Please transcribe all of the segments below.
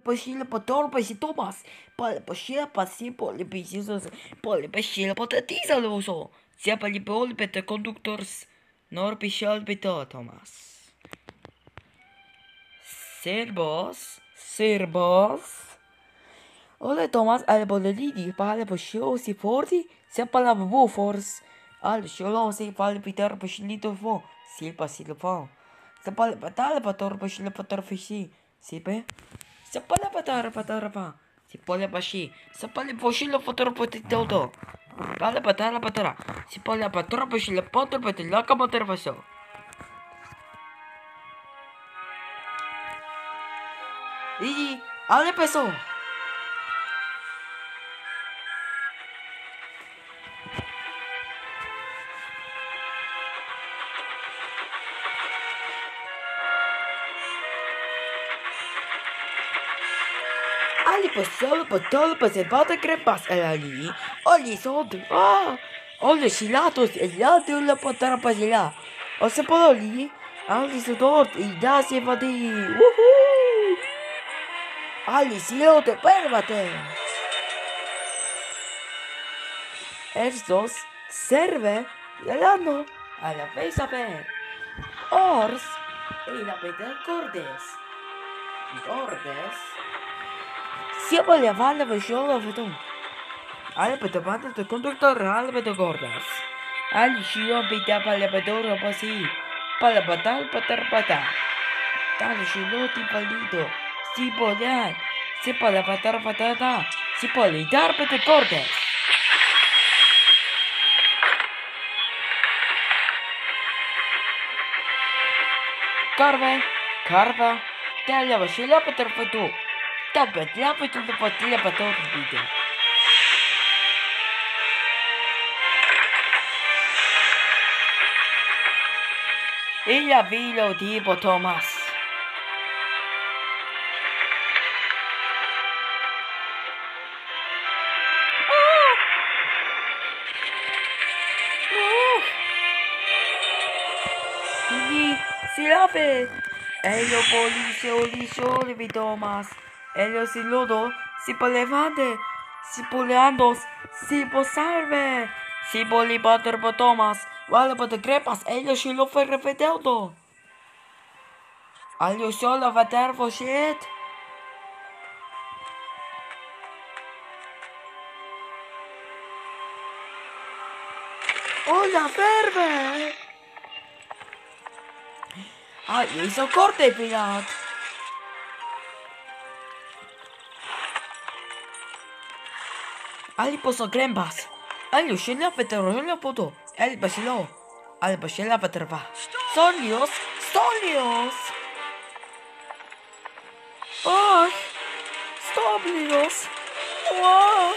Pășile pe torbe și Thomas. Pale pășile pasi pole pisisos. Pole pășile pe tătiza loso. Sia pale pe ol pe te conductors. Nor pășal pe tot Thomas. Serbos. Ole Thomas ale bolelidi pale pășio si forti. Sia pala bu fors. Al șolo si pale pitar pășilito fo. Si pasilo fo. Se pale patale pator pășile pator fiși. Si pe. Se pole patara pa. Si pole pashi. Se pole poshilo pator potito. Pale patara. Si pole pator poshilo pator potila ka pator paso. Y ale peso. Ali pasalo patalo pasepata crepas ali. Oli sodo. Oli silatos elado la patara pasila. O se poli. Ali sudort y da se vadi. Ali silote pervate. Estos serve l'anno alla pesa per. Ors e la peter cordes. Siapa le valle per solo vedo. Alle per davanti del conductor alle per gordas. Alle scio pita palle per doro pasi. Palle batal patar pata. Tale scio ti palito. Si polia. Si palle patar patata. Si palle dar per cordes. Carva. Taglia vascilla per fatto. Tappet la per tutto patilla per tutto video. Il vilo tipo Thomas. Si la fe. Ello policio de Thomas. Ello si lodo, si polevante, si poleandos, si posalve, si polipater por Thomas, vale por crepas, ello si lo fue repetido. Ello solo va a ter shit. Hola, ferve. Hizo corte, Pilat. Ali poso crembas. Ali uscilla petrolio poto. Ali basilo. Ali basila petrova. Solios. Oh. Stoblios. Wow.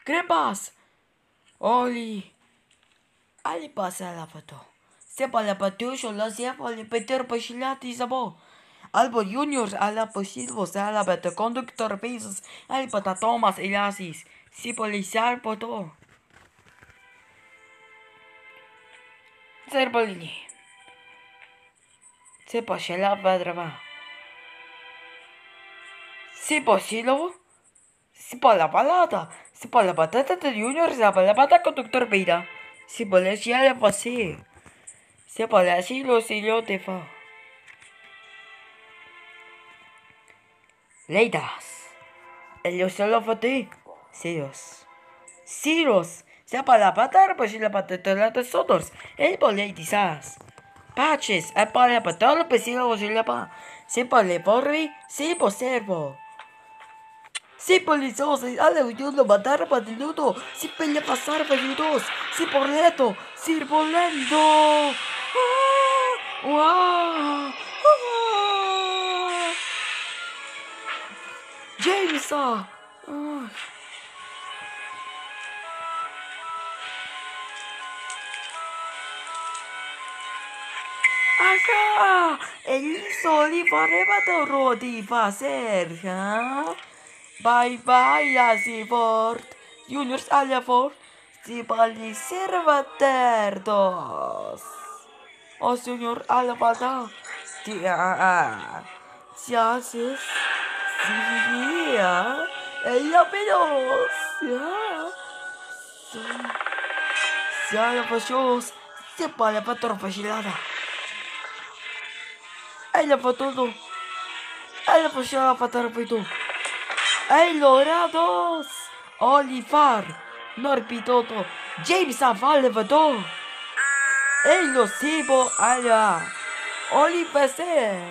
Crembas. Oli. Ali pasa la foto. Sepa la patușo la sepa le peter pășilati zabo. Albo juniors ala pășilvos ala bete conductor pesos ali pata Thomas Eliasis. Si policiar poto. Serbolini. Sepa șela petreva. Si posilo. Si pa la palata. Si pa la patata de juniors la pa la pata conductor peida. Si policiar le pasé. Se pode assim lo te fa. Leidas. El solo fate. Siros. Se para patar pues la patata de sotos. El politisas. Patches. El para patar pues lo se pa. Se pode porri. Se poservo. Si polizos, alle ujudo batar patiludo, si pelle pasar patiludos, si porleto, si volendo. Wow! Jamesa! Asa! Eliso li pareva toro di fazer, ha? Bye bye, Asiport. Juniors alla for. Si balli servaterdos. O junior alla vada. Tia. Tiasis. Sia. Ella pedos. Sia la pasios. Se pala pator pasilada. Ella patodo. Ella pasila patar pito. Ei Lorados. Olivar. Norbitoto. James Avalevador. Ello Sibo Aya. Olipese.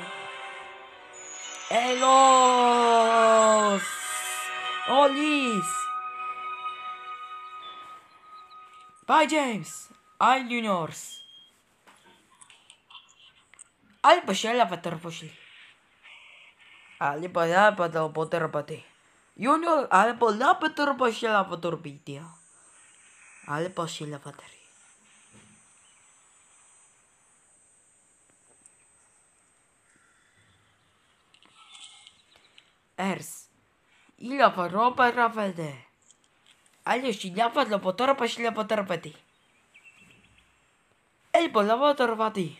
Elos. Olis. Bye James. Al Juniors. Al Bashela Paterposhi. Ali Baya Pada Poterpati. Junior Al Pola Paterposhela Patorbitia. Al Pashila Pateri. Ers. Ila Paropa Ravede. Alio Shilapa lo Potorpa Shila Poterpati. El Polava Torvati.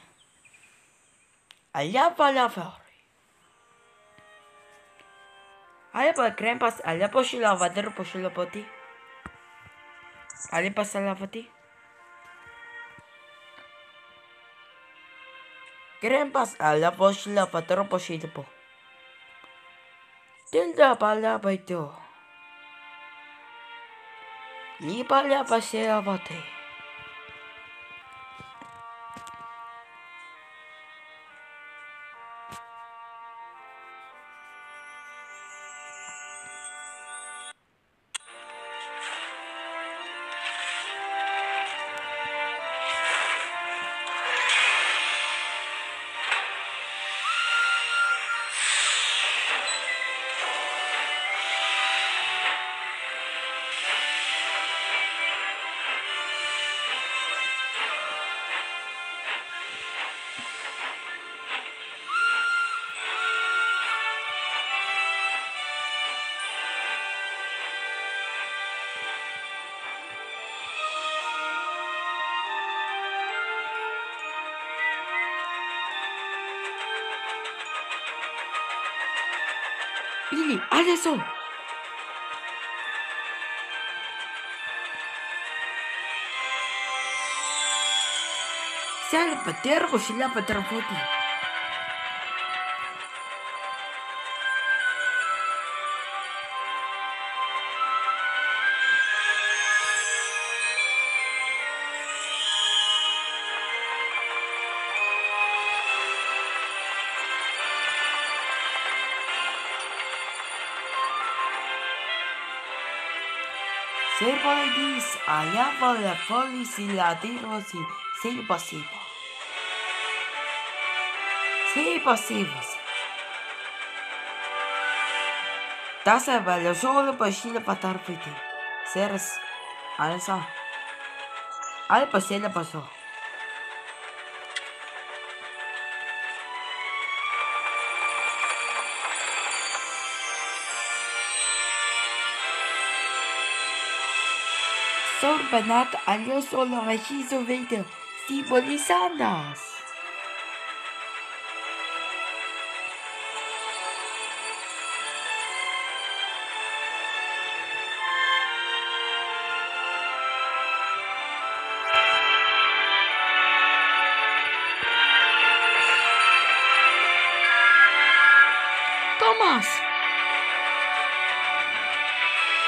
Allá para la Allá para Krempas, allá por Shila Vader por Shila Poti. Allá para Salavati. Krempas, allá por Shila Vader por Shila Po. Tilda para Baito. Li para Shila Vati. Billy, adesso! Sale Paterbo, Shila Paterfoti. Servoidis, allá va la folis y latinos y ser pasivo. Ser pasivos. Tasa vale solo para Shila Patarfiti. Seres, alza. Al pasela pasó. Sorbenat allo solo regiso veide simbolizandas. Tomás.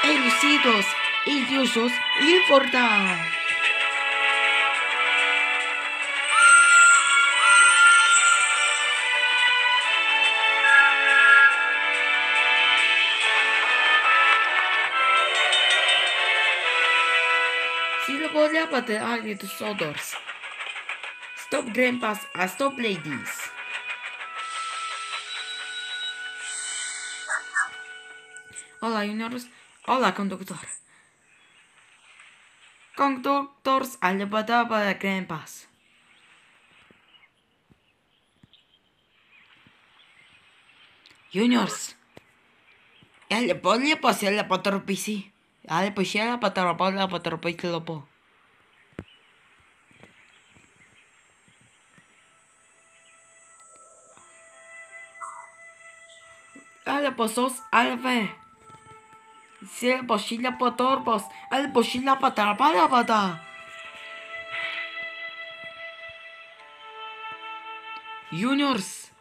Elucidos, idiosos y fortal. Si lo podía bater a tus odors. Stop grandpas a stop ladies. Hola juniors, hola conductor. Conductors alle bada para grandpas. Juniors, elle podía pasar la patorpisi. Ale pues ya la patarapay lopo. Ale pues sos alfe. Si el pochila potorbos, ale pochila patarapala pata. Juniors.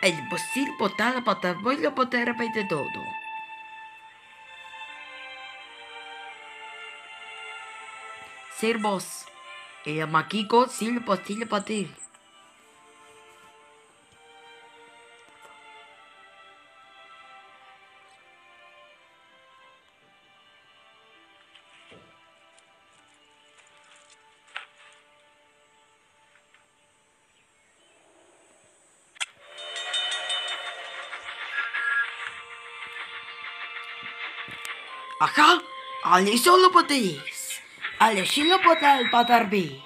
El posil potala patarboy lo patarapay de todo. Servos. El maquico silpo patir. Ajá, ale solo potis. Ale silo potal patarbi.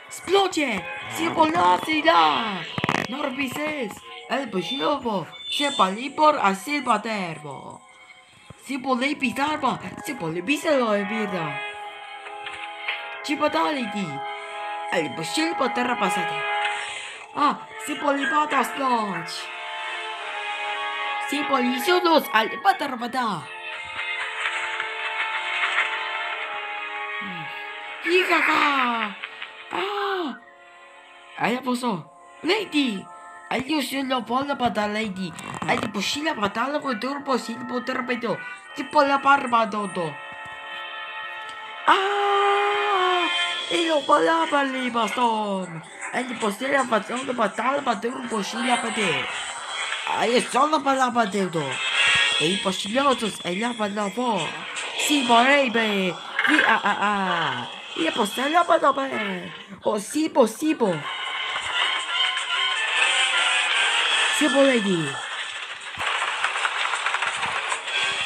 Splocie, si polnasila. Norbises, el pochilobo, se palipor a silpa terbo. Si polei pitarba, si polei biselo e vida. Cipataliti, el pochilpo terra pasate. Ah, si polipata splotch. Si polisodos al patarpata. Hijaja! Ah! Aia poso! Lady! Aio sulla polla pata lady! Aia poscilla patala con turbo silbo terpedo! Tipo la barba dodo! Ah! E lo palapa lì baston! Aia poscilla patala patala turbo scilla pate! Aia sono palapa dodo! E i poscigliosos e la palapa! Si vorrebbe! Ia posella pada ba. Sibo. Sibo lady.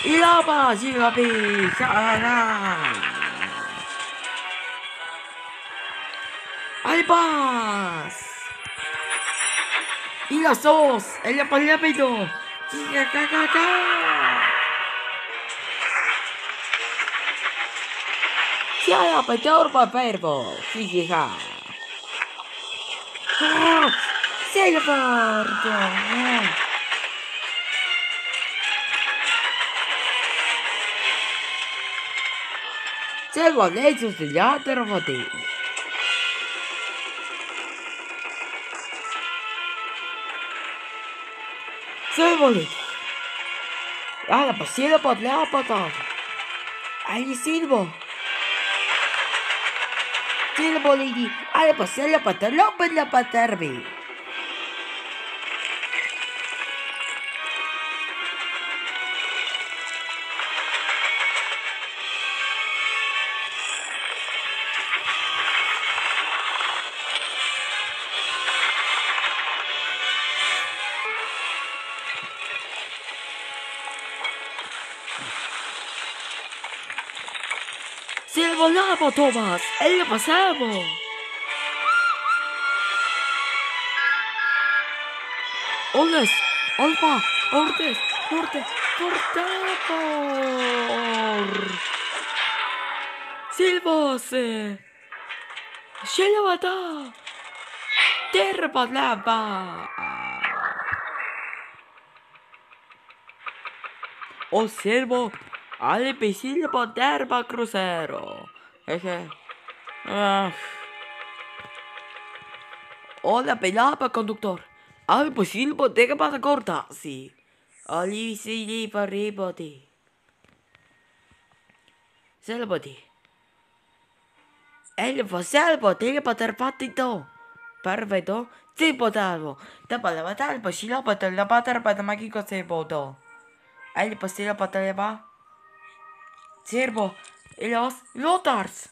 Ilaba silabi. Albas. Ila sos. Ella palapido. Kaka. Siapa petor paperbo, hija. Silver. Silver leidsus ja tervati. Silver. Ja, la pasila pot leapata. Ai silver. Silver lady, alle pasella patalopa la paterbi. Se volava, Thomas! Ele passava! Oles! Olpa! Ortes! Fortapor! Silvos! Shelvata! Terbalaba! O servo! Alle pesile poterba crucero. Hola, pelapa, conductor. Alle pesile poterba para corta, sí. Ali si para riboti. Selboti. Elle fa selboti poter patito. Perfetto. Si potevo. Dopo la battaglia, pesile poter la pater para magico se poto. Elle pesile poter ba. Servo, e los Lothars.